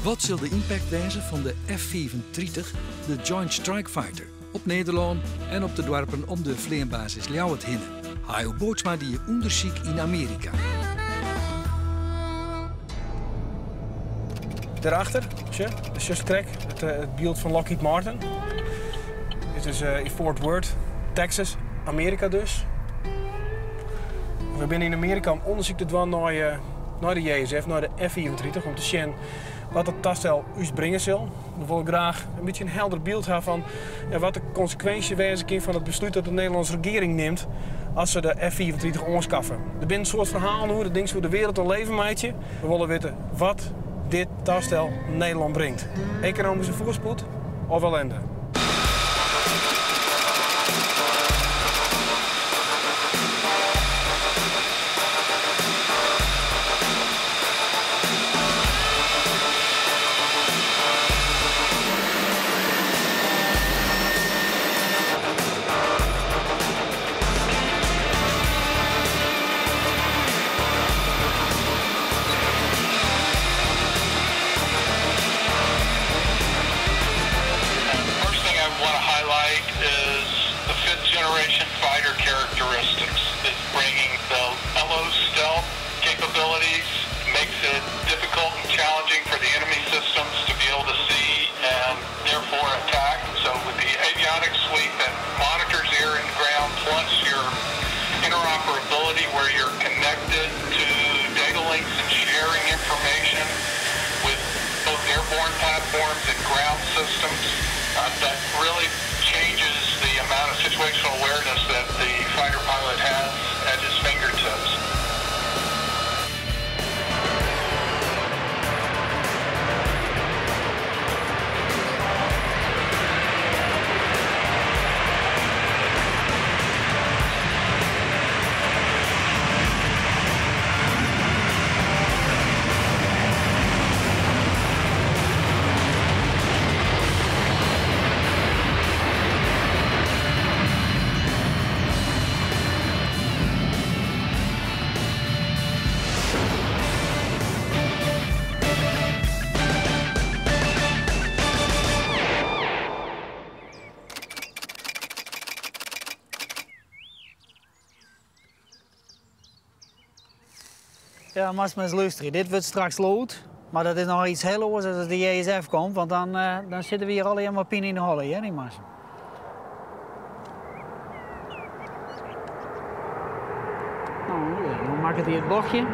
Wat zal de impact wezen van de F-35, de Joint Strike Fighter, op Nederland en op de dorpen om de vleerbasis Ljouwert heen? Hajo Bootsma die onderzoek in Amerika. Daarachter, de Just-Track, het beeld van Lockheed Martin. Dit is in Fort Worth, Texas, Amerika dus. We zijn in Amerika om onderzoek te doen naar de JSF, naar de F-35, om te zien wat het toestel ons brengen zal. We willen graag een beetje een helder beeld hebben van wat de consequenties wezen kan van het besluit dat de Nederlandse regering neemt als ze de F-35 aanschaffen. Er zijn een soort verhalen hoe dat ding voor de wereld al leven meidje. We willen weten wat dit toestel Nederland brengt. Economische voorspoed of ellende. Where you're connected to data links and sharing information with both airborne platforms and ground systems, that really changes the amount of situational awareness that the fighter pilot has at his fingertips. Ja, maar eens luisteren. Dit wordt straks lood, maar dat is nog iets heel anders als de JSF komt, want dan zitten we hier alleen maar pin in de holle, hè, die mas. Nou, ja, dan maak ik hier het bochtje.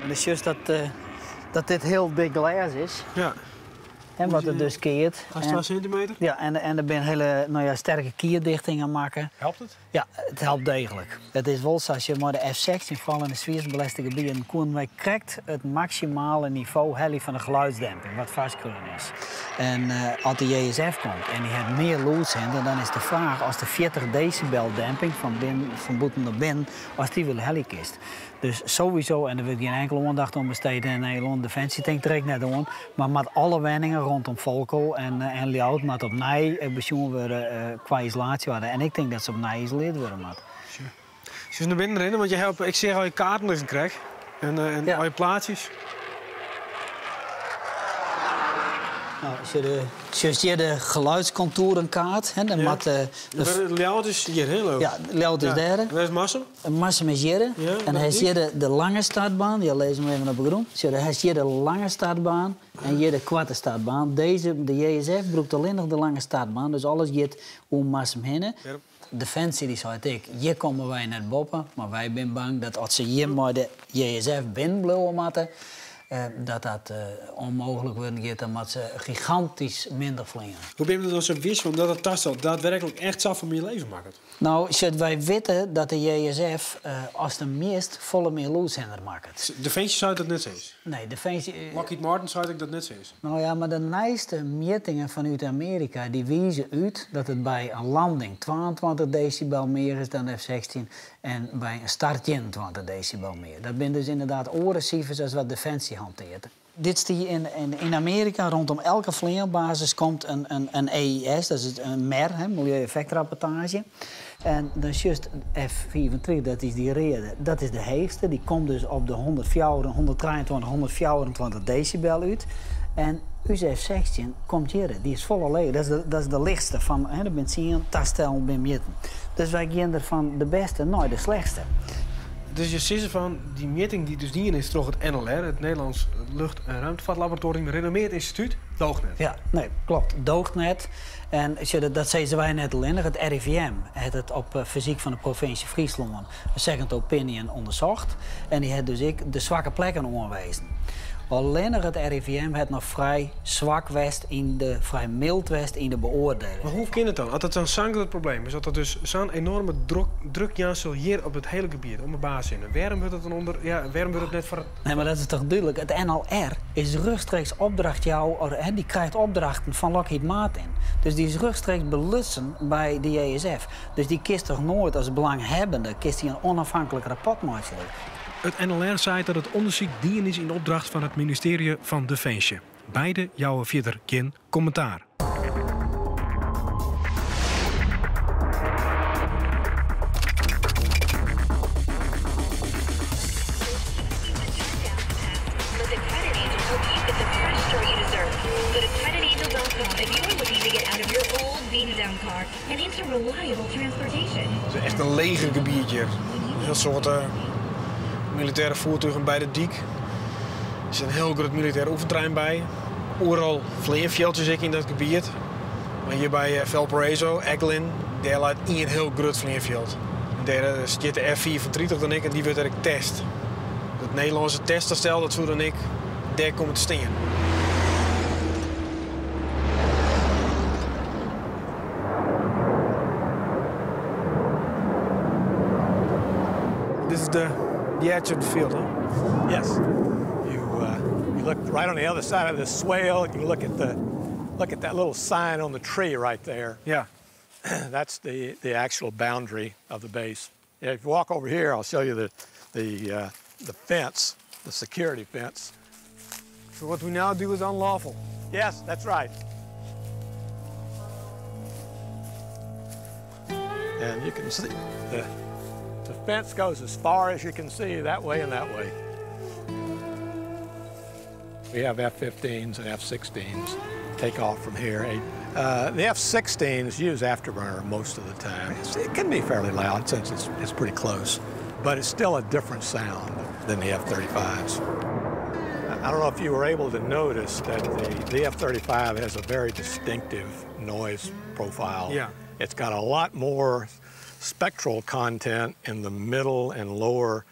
Het is juist dat dit heel dik glas is. Ja. En wat het dus keert. 12 centimeter? Ja, en er ben hele sterke kierdichtingen maken. Helpt het? Ja, het helpt degelijk. Het is wel zoals je maar de F-16, vooral in de Zwitserse belastte gebieden, wij krijgt het maximale niveau van de geluidsdemping, wat vastkeuren is. En als de JSF komt en die heeft meer loodshenden, dan is de vraag als de 40 decibel demping van boeten naar binnen, als die wil helikist. Dus sowieso, en daar wil ik geen enkele aandacht om besteden in Nederland, Defensie denkt direct net aan, maar met alle wenningen rondom Volkel en Ljouwert, maar op nij bezoeken worden qua isolatie worden. En ik denk dat ze op nij isoleerd worden. Sure. Als je naar binnen rennen, want je helpt, ik zeg al je kaarten liggen krijg en ja. Al je plaatsjes. Nou, als je de geluidscontourenkaart, hè, dan moet Ljouwert is hier heel hoog. Ja, Ljouwert is daar. Waar is Massum? Massum is hier. Ja, en hij is hier de lange startbaan. Die lezen we even op de grond. Hij is hier de lange startbaan en hier de korte startbaan. De JSF broekt alleen nog de lange startbaan. Dus alles gaat om Massum heen. Ja. Defensie die zei ik, hier komen wij net boppen, maar wij zijn bang dat als ze hier maar de JSF binnenblijven moeten, dat onmogelijk wordt, dan moet ze gigantisch minder vliegen. Hoe ben je dan zo wist van dat het toestel daadwerkelijk echt zo van je leven maakt? Nou, wij weten dat de JSF als de meest volle meer loodshender maakt. Defensie zou dat net zo is? Nee, Defensie... Lockheed Martin zou ik dat net zo is? Nou ja, maar de meeste metingen vanuit Amerika die wijzen uit dat het bij een landing 22 decibel meer is dan de F-16 en bij een start 21 decibel meer. Dat zijn dus inderdaad orencijfers als wat Defensie informatie hanteert. Dit zie je in Amerika, rondom elke vleerbasis komt een EIS, dat is een MER, milieueffectrapportage. En dan is juist F24, dat is die rede, dat is de heegste. Die komt dus op de 123, 124 decibel uit. En onze F16 komt hier, die is volle leeg. Dat is de lichtste van de benzine, tastel, bemitten. Dus wij gaan er van de beste naar de slechtste. Dus je ziet van die meting die dus niet is toch het NLR, het Nederlands Lucht- en Ruimtevaartlaboratorium, een renommeerd instituut, Doognet. Ja, nee, klopt. Doognet. En dat zeiden wij net al in, het RIVM heeft het op fysiek van de provincie Friesland een second opinion onderzocht. En die heeft dus de zwakke plekken aangewezen. Alleen het RIVM het nog vrij zwak west vrij mild west in de beoordeling. Maar hoe kan het dan? Als het zo'n zankelijk probleem is, dat er dus zo'n enorme druk hier op het hele gebied, om de basis in. Waarom wordt het dan onder? Ja, waarom wordt het net voor het... Nee, maar dat is toch duidelijk. Het NLR is rechtstreeks opdracht die krijgt opdrachten van Lockheed Martin. Dus die is rechtstreeks belussen bij de JSF. Dus die kist toch nooit als belanghebbende kist die een onafhankelijk rapport maken. Het NLR zei dat het onderzoek dien is in opdracht van het ministerie van Defensie. Beide jouwen verder geen commentaar. Het is echt een legergebiedje. Heel soort militaire voertuigen bij de diek. Er is een heel groot militair oefenterrein bij. Overal vleerveldjes in dat gebied. Maar hier bij Valparaiso, Eglin, daar laat een heel groot vleerveld. Daar zit de F24 dan ik en die wordt er getest. Het Nederlandse testerstel, dat zou dan ik daar komen te staan. Dit is the edge of the field, huh? Yes. You look right on the other side of this swale. You look at that little sign on the tree right there. Yeah. That's the actual boundary of the base. Yeah, if you walk over here, I'll show you the fence, the security fence. So what we now do is unlawful. Yes, that's right. And you can see the fence goes as far as you can see that way and that way. We have F-15s and F-16s take off from here. The F-16s use afterburner most of the time. It can be fairly loud since it's pretty close, but it's still a different sound than the F-35s. I don't know if you were able to notice that the F-35 has a very distinctive noise profile. Yeah. It's got a lot more spectral content in the middle and lower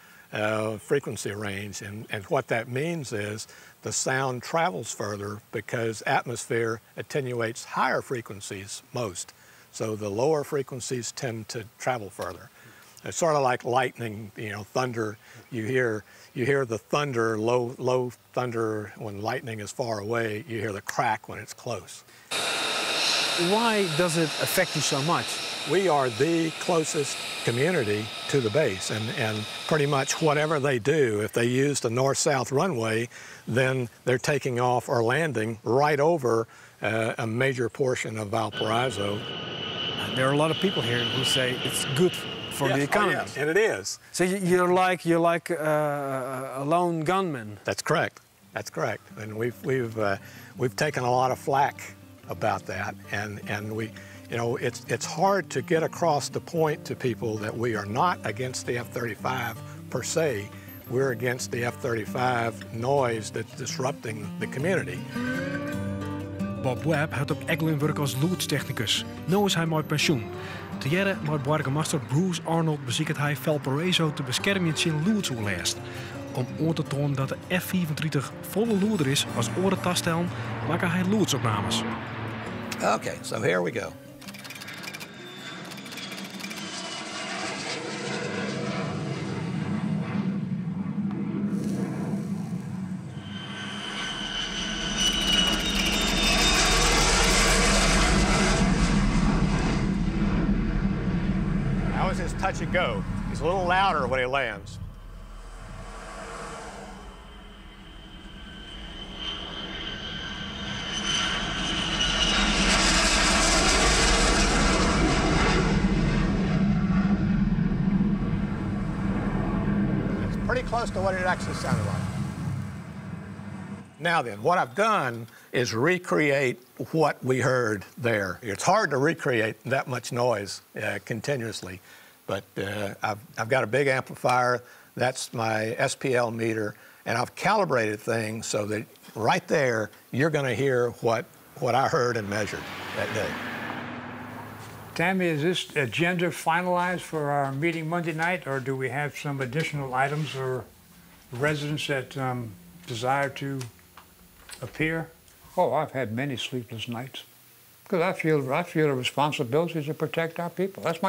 frequency range. And what that means is the sound travels further because atmosphere attenuates higher frequencies most. So the lower frequencies tend to travel further. It's sort of like lightning, thunder. You hear the thunder, low thunder when lightning is far away. You hear the crack when it's close. Why does it affect you so much? We are the closest community to the base, and pretty much whatever they do, if they use the north-south runway, then they're taking off or landing right over a major portion of Valparaiso. There are a lot of people here who say it's good for the economy. Oh, yes, and it is. So you're like a lone gunman. That's correct. That's correct. And we've taken a lot of flack about that, and we. It's hard to get across the point to people that we are not against the F-35 per se. We're against the F-35 noise that's disrupting the community. Bob Webb had op Eglin werk als loodstechnicus. Nu is hij met pensioen. Te jaren met burgemeester Bruce Arnold beziekt hij Valparaiso te beschermen in zijn loodsoerlijst. Om aan te tonen dat de F-35 volle loader is als orentastel, maakt hij loodsopnames. Okay, so here we go. How is his touch and go? He's a little louder when he lands. pretty close to what it actually sounded like. Now then, what I've done is recreate what we heard there. It's hard to recreate that much noise continuously, but I've got a big amplifier. That's my SPL meter, and I've calibrated things so that right there, you're going to hear what I heard and measured that day. Tammy, is this agenda finalized for our meeting Monday night, or do we have some additional items or residents that desire to appear? Oh, I've had many sleepless nights because I feel a responsibility to protect our people. That's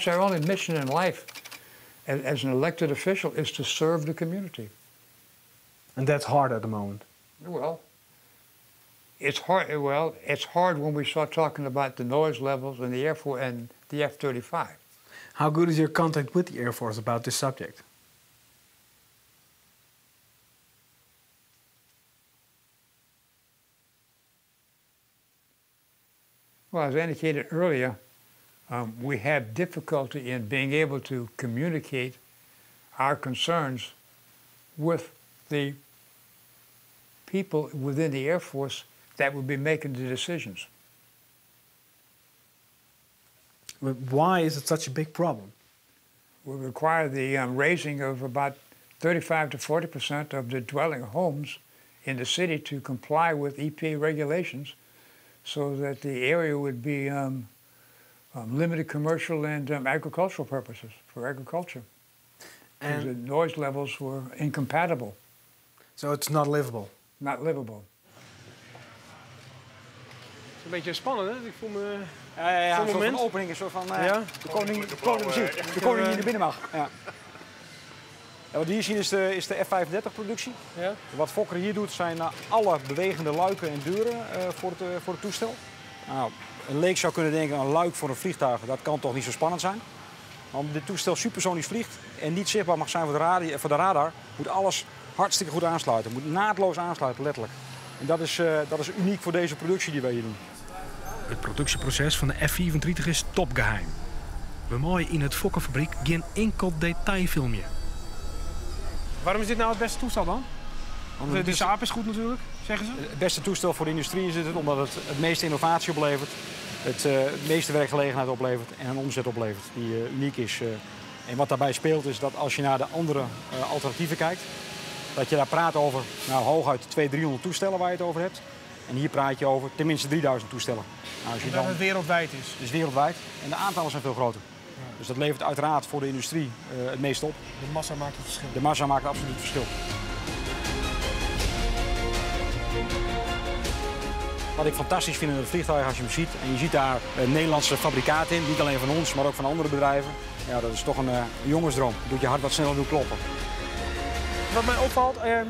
our only mission in life as an elected official, is to serve the community. And that's hard at the moment. Well, it's hard. Well, it's hard when we start talking about the noise levels in the Air Force and the F-35. How good is your contact with the Air Force about this subject? Well, as I indicated earlier, we have difficulty in being able to communicate our concerns with the people within the Air Force that would be making the decisions. Why is it such a big problem? We require the raising of about 35 to 40% of the dwelling homes in the city to comply with EPA regulations, so that the area would be limited commercial and agricultural purposes, for agriculture. And the noise levels were incompatible. So it's not livable? Not livable. Een beetje spannend, hè? Ik voel me... Ja, een soort van opening, een soort van... de koning die naar binnen mag. Ja. Ja, wat we hier zien is de F-35-productie. Ja. Wat Fokker hier doet zijn alle bewegende luiken en deuren voor het toestel. Nou, een leek zou kunnen denken aan een luik voor een vliegtuig. Dat kan toch niet zo spannend zijn. Maar omdat dit toestel supersonisch vliegt en niet zichtbaar mag zijn voor de radar, moet alles hartstikke goed aansluiten. Moet naadloos aansluiten, letterlijk. En dat is uniek voor deze productie die wij hier doen. Het productieproces van de F-35 is topgeheim. We maaien in het Fokkerfabriek geen enkel detailfilmpje. Waarom is dit nou het beste toestel dan? De Saab is goed natuurlijk, zeggen ze? Het beste toestel voor de industrie is het omdat het het meeste innovatie oplevert, het meeste werkgelegenheid oplevert en een omzet oplevert die uniek is. En wat daarbij speelt is dat als je naar de andere alternatieven kijkt, dat je daar praat over hooguit 200-300 toestellen waar je het over hebt. En hier praat je over tenminste 3000 toestellen. Nou, als je dat het wereldwijd is? Dus wereldwijd. En de aantallen zijn veel groter. Ja. Dus dat levert uiteraard voor de industrie het meest op. De massa maakt het verschil? De massa maakt absoluut het verschil. Wat ik fantastisch vind in het vliegtuig als je hem ziet, en je ziet daar Nederlandse fabrikaten in, niet alleen van ons, maar ook van andere bedrijven. Ja, dat is toch een jongensdroom. Dat doet je hart wat sneller doen kloppen. Wat mij opvalt, dat er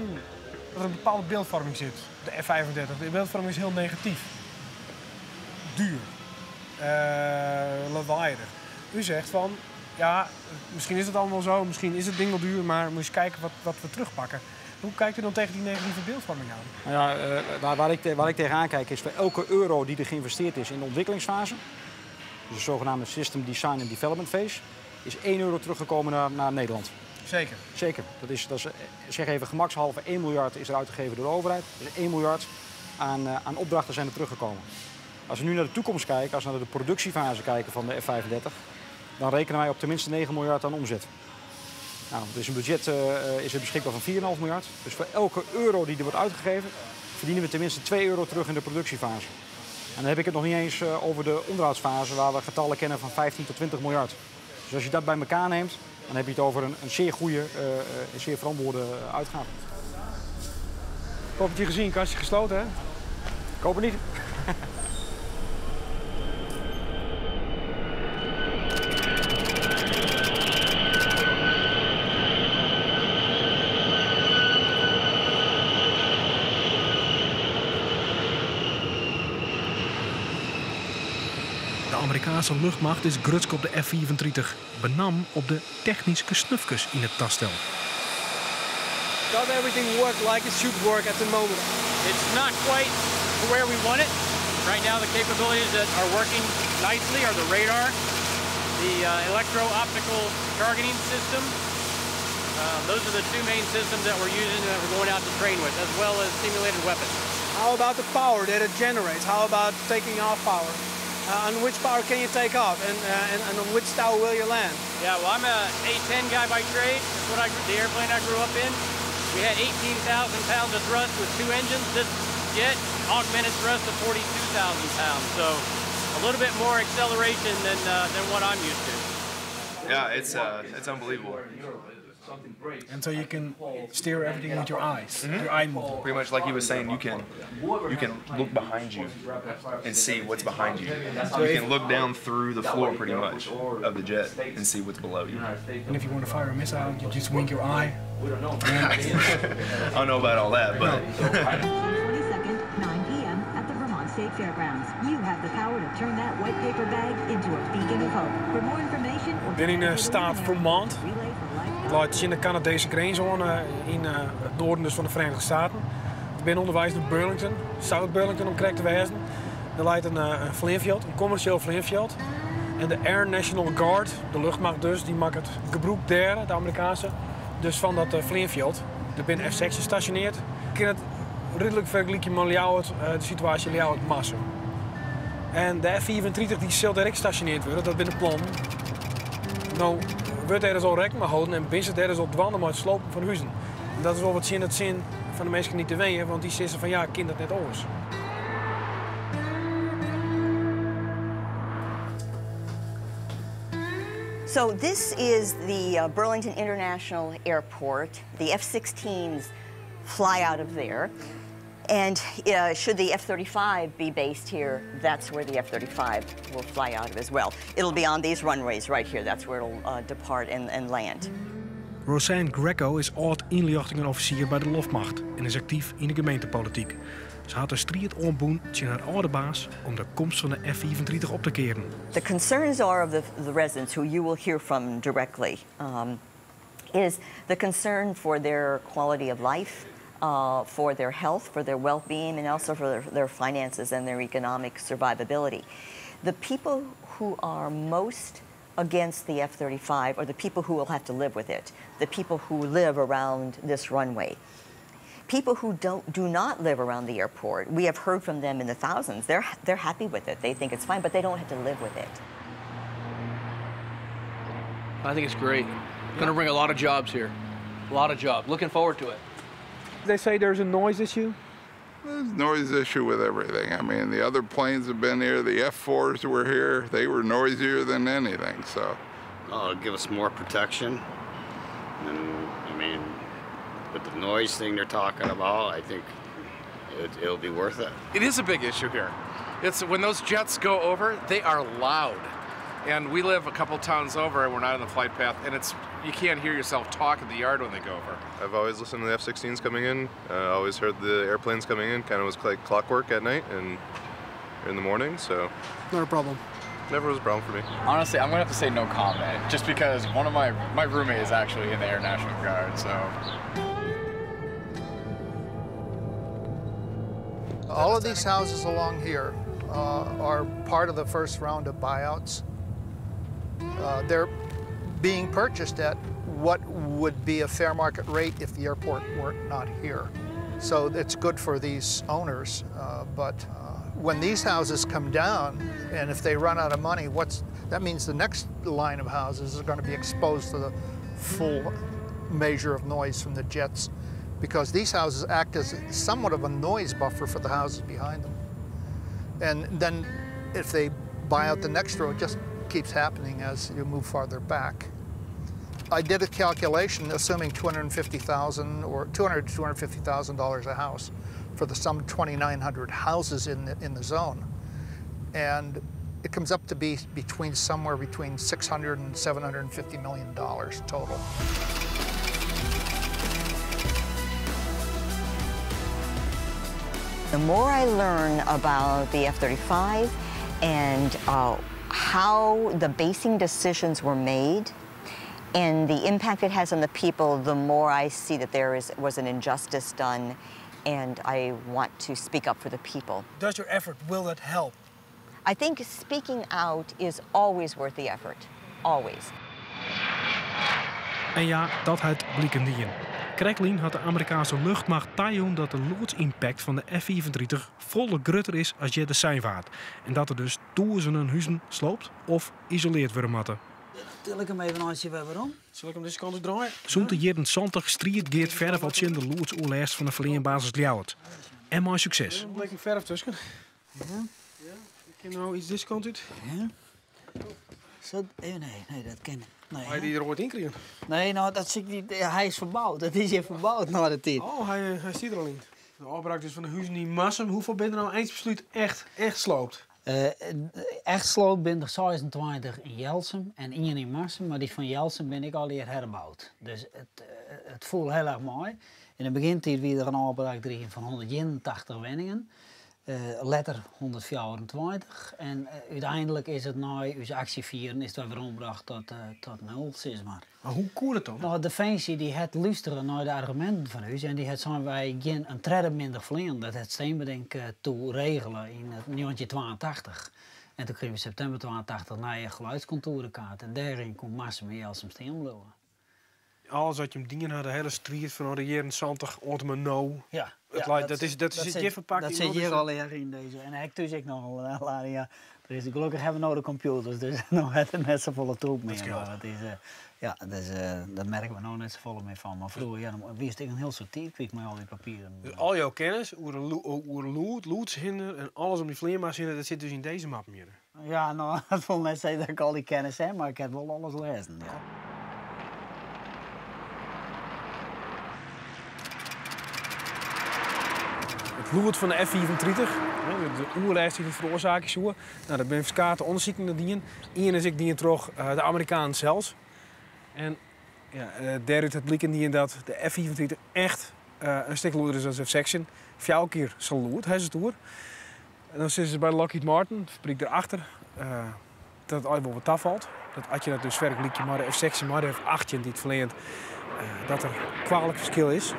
een bepaalde beeldvorming zit. De F-35. De beeldvorming is heel negatief. Duur. Lawaaierig. U zegt van, ja, misschien is het allemaal zo, misschien is het ding wel duur, maar moet je eens kijken wat we terugpakken. Hoe kijkt u dan tegen die negatieve beeldvorming aan? Nou ja, waar ik tegenaan kijk is voor elke euro die er geïnvesteerd is in de ontwikkelingsfase, dus de zogenaamde System Design and Development Phase, is 1 euro teruggekomen naar Nederland. Zeker? Zeker. Dat is zeg even gemakshalve 1 miljard is er uitgegeven door de overheid. Dus 1 miljard aan opdrachten zijn er teruggekomen. Als we nu naar de toekomst kijken, als we naar de productiefase kijken van de F-35, dan rekenen wij op tenminste 9 miljard aan omzet. Nou, dus een budget is er beschikbaar van 4,5 miljard. Dus voor elke euro die er wordt uitgegeven, verdienen we tenminste 2 euro terug in de productiefase. En dan heb ik het nog niet eens over de onderhoudsfase, waar we getallen kennen van 15 tot 20 miljard. Dus als je dat bij elkaar neemt, dan heb je het over een zeer goede, zeer verantwoorde uitgave. Ik hoop het je gezien, kastje gesloten, hè? Ik hoop het niet. De Amerikaanse luchtmacht is grutsk op de F-35, benam op de technische snufjes in het toestel. Does everything work like it should work at the moment? It's not quite where we want it. Right now the capabilities that are working nicely are the radar, the electro-optical targeting system, Those are the two main systems that we're using that we're going out to train with, as well as simulated weapons. How about the power that it generates? How about taking off power? On which power can you take off, and on which tower will you land? Yeah, well, I'm a A-10 guy by trade. That's what the airplane I grew up in. We had 18,000 pounds of thrust with 2 engines. This jet augmented thrust of 42,000 pounds. So a little bit more acceleration than what I'm used to. Yeah, it's unbelievable. And so you can steer everything with your eyes, your eye movement. Pretty much like he was saying, you can look behind you and see what's behind you. You can look down through the floor pretty much of the jet and see what's below you. And if you want to fire a missile, you just wink your eye. I don't know about all that, but... 22nd, 9 p.m. at the Vermont State Fairgrounds. You have the power to turn that white paper bag into a beacon of hope. For more information... Ik ben in de staat Vermont. Het laat in de Canadese grenszone in het noorden dus van de Verenigde Staten. Ik ben onderwijs naar Burlington, South Burlington om correct te wijzen. Er leidt een vliegveld, een commercieel vliegveld. En de Air National Guard, de luchtmacht dus, die maakt het gebruik derde, de Amerikaanse, dus van dat vliegveld. Er zijn F-16 gestationeerd. Ik kan het redelijk vergelijken met de situatie in Massa. En de F-34 die zal direct gestationeerd worden, dat ben de plan. Nou, wordt er al rekening mee houden en binnen er al dwanden met het slopen van huizen. En dat is wel wat zin van de mensen niet te weten, want die zeggen van ja, kind dat net anders. So this is the Burlington International Airport. The F-16s fly out of there. And should the F-35 be based here, that's where the F-35 will fly out of as well. It'll be on these runways right here. That's where it'll depart and land. Roseanne Greco is oud-inlichtingenofficier bij de Luchtmacht en is actief in de gemeentepolitiek. Ze had een strijd aanboen tegen haar oude baas om de komst van de F-35 op te keren. The concerns are of the residents who you will hear from directly is the concern for their quality of life, for their health, for their well-being, and also for their finances and their economic survivability. The people who are most against the F-35 are the people who will have to live with it, the people who live around this runway. People who do not live around the airport, we have heard from them in the thousands. They're happy with it. They think it's fine, but they don't have to live with it. I think it's great. Going to bring a lot of jobs here. A lot of jobs. Looking forward to it. They say there's a noise issue? There's a noise issue with everything. I mean, the other planes have been here. The F-4s were here. They were noisier than anything, so. Oh, it'll give us more protection. And, I mean, with the noise thing they're talking about, I think it'll be worth it. It is a big issue here. It's when those jets go over, they are loud. And we live a couple towns over and we're not on the flight path, and you can't hear yourself talk in the yard when they go over. I've always listened to the F-16s coming in. Always heard the airplanes coming in. Kind of was like clockwork at night and in the morning, so. Not a problem. Never was a problem for me. Honestly, I'm gonna have to say no comment, just because one of my roommate is actually in the Air National Guard, so. All of these houses along here are part of the first round of buyouts. They're being purchased at what would be a fair market rate if the airport were not here. So it's good for these owners, but when these houses come down, and if they run out of money, that means the next line of houses are going to be exposed to the full measure of noise from the jets, because these houses act as somewhat of a noise buffer for the houses behind them. And then if they buy out the next row, it just keeps happening as you move farther back. I did a calculation assuming $250,000 or $200,000 to $250,000 a house for the some 2,900 houses in the zone, and it comes up to be somewhere between $600 and $750 million total. The more I learn about the F-35 and how the basing decisions were made and the impact it has on the people, the more I see that there was an injustice done, and I want to speak up for the people. Does your effort, will it help? I think speaking out is always worth the effort, always. En ja, dat had Bliekendien. Cracklin had de Amerikaanse luchtmacht taaien dat de loodsimpact van de F-35 volle grutter is als je de seinvaart. En dat er dus duizenden huizen sloopt of isoleerd worden moeten. Til ik hem even als je waarom? Zal ik hem deze kant op draaien? Zo'n te jaren 20 strijd Geert verf als je de loodsoorlijst van de verleenbasis Ljouwert. En maar succes. Een beetje verf tussen. Ja. Ik ken nou iets deze kant uit. Ja. Zo, nee, dat ken ik. Nee, Ga je die er ooit in krijgen? Nee, nou, dat zie ik niet. Ja, hij is verbouwd. Dat is hier verbouwd na de tijd. Oh, hij zit er al in. De opbraak dus van de huizen in Massum. Hoeveel ben er nou eindbesluit echt sloopt? Echt sloopt ben er 26 in Jelsum en 1 in Massum. Maar die van Jelsum ben ik al hier herbouwd. Dus het voelt heel erg mooi. In het begintijd wie er een opbraak van 181 woningen. Letter 124 en uiteindelijk is het na uw actie vieren is het weer omgebracht tot 0, zeg maar. Maar hoe koel het dan? Nou, Defensie die het luisteren naar de argumenten van u en die het zijn wij een trede minder verlenen. Dat het steenbedenk toe regelen in 1982. En toen kregen we september 82 naar je geluidscontourenkaart en daarin komt Massum en Jelsum steenblowen. Alles wat je hem dingen had, de hele strijd van de jaren 70, Ottoman No. Ja. Dat zit hier verpakt. Dat zit hier al in deze. En ik dus ik nog al ja. Gelukkig hebben we nog de computers, dus nog het net zo volle troep meer. Maar dat merken we nou net zo volle mee van. Maar vroeger wist ik een heel soort kwijt met al die papieren. Dus al jouw kennis, oer loodshinder en alles om die vleerma's hinder, dat zit dus in deze map meer. Ja, nou, dat vond net zeggen dat ik al die kennis heb, maar ik heb wel alles lezen. Ja. Het lood van de F-35, de oerlijst die het veroorzaakt is. Nou, dat ben verschillende onderzoeken naar die. Eén is ik die terug de Amerikanen zelfs. En ja, daaruit het blijkt in dat de F-35 echt een stuk loeder is als F-section. 4 keer zo lood, hij is het hoor. En dan zitten ze bij Lockheed Martin, de fabriek daarachter, dat het eigenlijk wat afvalt. Dat als je dat dus vergelijkt, maar de F-section, maar de F-18 die het verleent, dat er kwalijk verschil is.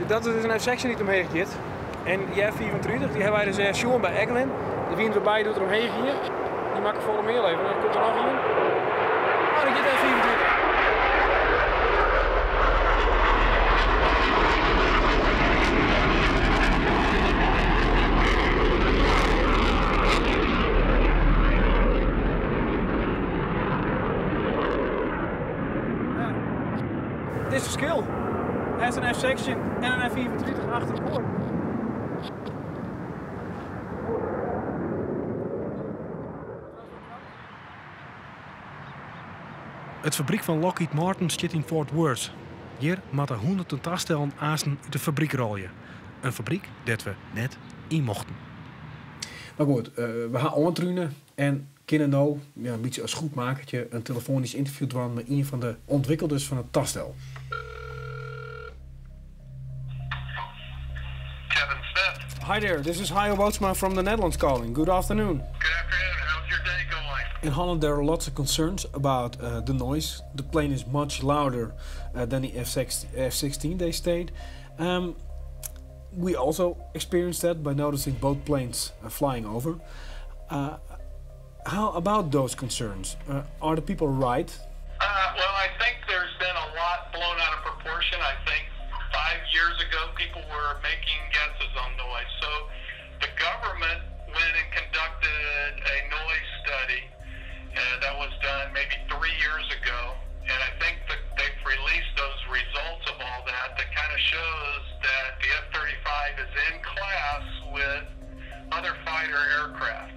Dat is dus een F-section die omheen gaat. En die F-34 die hebben wij dus shown bij Eglin. De wind erbij doet er omheen hier. Die maakt volle meer leven. Dan komt er nog in. Oh, dan gaat de F-34. Dit is het verschil. Hij is een F-section en een F-34 achter elkaar. Het fabriek van Lockheed Martin zit in Fort Worth. Hier moeten honderden tastellen aasten uit de fabriek rollen. Een fabriek dat we net in mochten. Maar goed, we gaan ontruinen en kunnen nou een beetje als goedmakertje een telefonisch interview doen met een van de ontwikkelders van het taststel. Hi there, this is Hajo Bootsma from the Netherlands calling. Good afternoon. Good afternoon. How's your day going? In Holland there are lots of concerns about the noise. The plane is much louder than the F-16, they state. We also experienced that by noticing both planes flying over. How about those concerns? Are the people right? Well, I think there's been a lot blown out of proportion. I think 5 years ago, people were making guesses on noise. So the government went and conducted a noise study that was done maybe 3 years ago. And I think that they've released those results of all that kind of shows that the F-35 is in class with other fighter aircraft.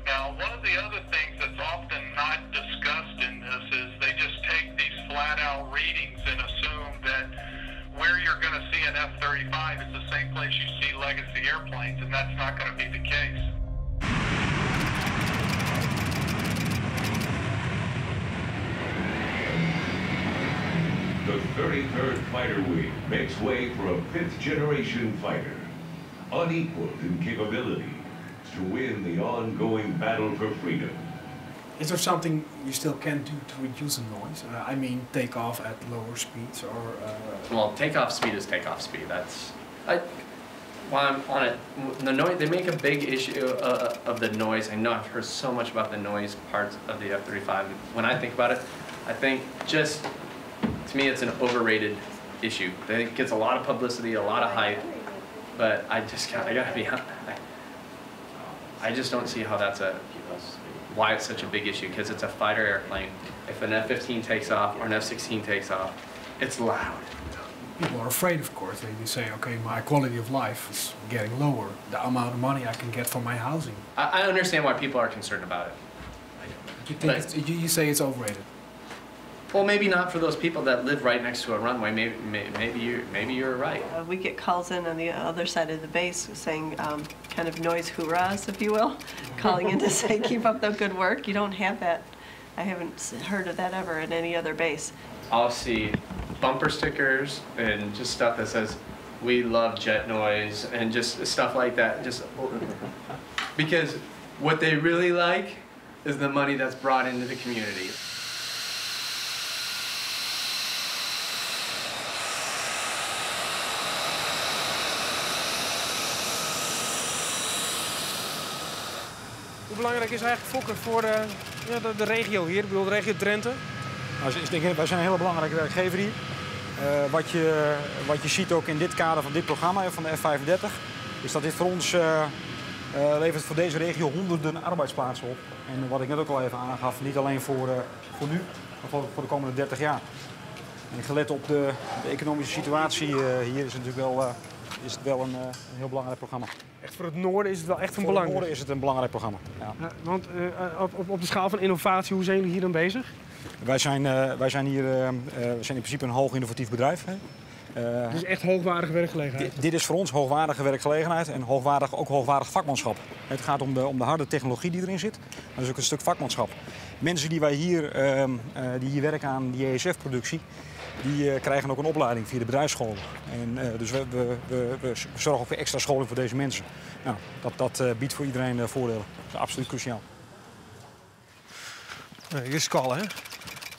Now, one of the other things that's often not discussed in this is they just take these flat-out readings and assume that where you're going to see an F-35 is the same place you see legacy airplanes, and that's not going to be the case. The 33rd Fighter Wing makes way for a 5th-generation fighter, unequaled in capability, to win the ongoing battle for freedom. Is there something you still can do to reduce the noise? I mean, take off at lower speeds or... Well, takeoff speed is takeoff speed. while I'm on it, the noise, they make a big issue of the noise. I know I've heard so much about the noise parts of the F-35. When I think about it, I think just, to me, it's an overrated issue. It gets a lot of publicity, a lot of hype, but I gotta be honest, I just don't see how why it's such a big issue, because it's a fighter airplane. If an F-15 takes off or an F-16 takes off, it's loud. People are afraid, of course. They say, okay, my quality of life is getting lower. The amount of money I can get for my housing. I understand why people are concerned about it. You say it's overrated? Well, maybe not for those people that live right next to a runway. Maybe you're right. We get calls in on the other side of the base saying kind of noise hoorahs, if you will, calling in to say keep up the good work. You don't have that. I haven't heard of that ever at any other base. I'll see bumper stickers and just stuff that says, "We love jet noise," and just stuff like that. Just because what they really like is the money that's brought into the community. Hoe belangrijk is eigenlijk Fokker voor de regio hier? Ik bedoel, de regio Drenthe? Nou, wij zijn een hele belangrijke werkgever hier. Wat je ziet ook in dit kader van dit programma, van de F-35, is dat dit voor ons levert voor deze regio honderden arbeidsplaatsen op. En wat ik net ook al even aangaf, niet alleen voor nu, maar voor de komende 30 jaar. En gelet op de economische situatie hier is het natuurlijk wel een heel belangrijk programma. Echt voor het noorden is het wel echt van belang? Voor het noorden is het een belangrijk programma. Ja. Want op de schaal van innovatie, hoe zijn jullie hier dan bezig? Wij zijn in principe een hoog innovatief bedrijf. Het is echt hoogwaardige werkgelegenheid? Dit is voor ons hoogwaardige werkgelegenheid en ook hoogwaardig vakmanschap. Het gaat om de harde technologie die erin zit. Maar dat is ook een stuk vakmanschap. Mensen die hier werken aan die ESF-productie, die krijgen ook een opleiding via de bedrijfsscholen. En, dus we zorgen ook voor extra scholing voor deze mensen. Nou, dat biedt voor iedereen voordelen. Dat is absoluut cruciaal. Hier is Skal, hè?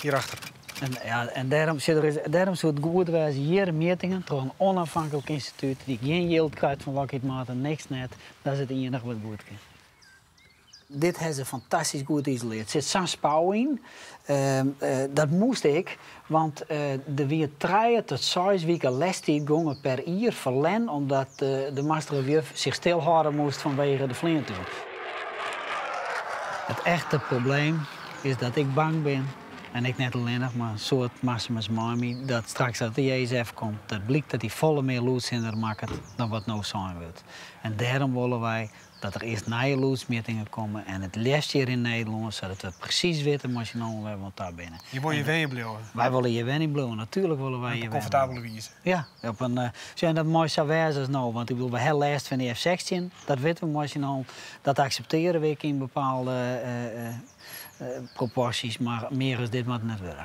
Hierachter. En daarom zou het goed zijn hier metingen door een onafhankelijk instituut die geen geld krijgt van Lockheed Martin, niks net. Dat is het enige wat goed kan. Dit heeft ze fantastisch goed geïsoleerd. Er zit zo'n spouw in. Dat moest ik, want er weer 3 tot 6 weken lestijd gongen per uur verlen, omdat de masterjuf zich stilhouden moest vanwege de vlinten. Het echte probleem is dat ik bang ben, en ik net alleen nog, maar een soort Maximus Marmy, dat straks uit de JSF komt, dat blijkt dat hij volle meer loodszender maakt dan wat nou zijn wordt. En daarom willen wij dat er eerst nieuwe loodsmetingen komen en het laatste jaar in Nederland, zodat we precies weten wat je nou hebben daar binnen. Je wil je wennen blijven? Wij willen je wennen blijven, natuurlijk willen wij je wennen. Comfortabele wijze? Ja, zijn dat mooi zou wijzen nou, want ik bedoel, we hebben last van die F-16, dat weten we nou, dat accepteren we in bepaalde proporties, maar meer is dit wat net willen.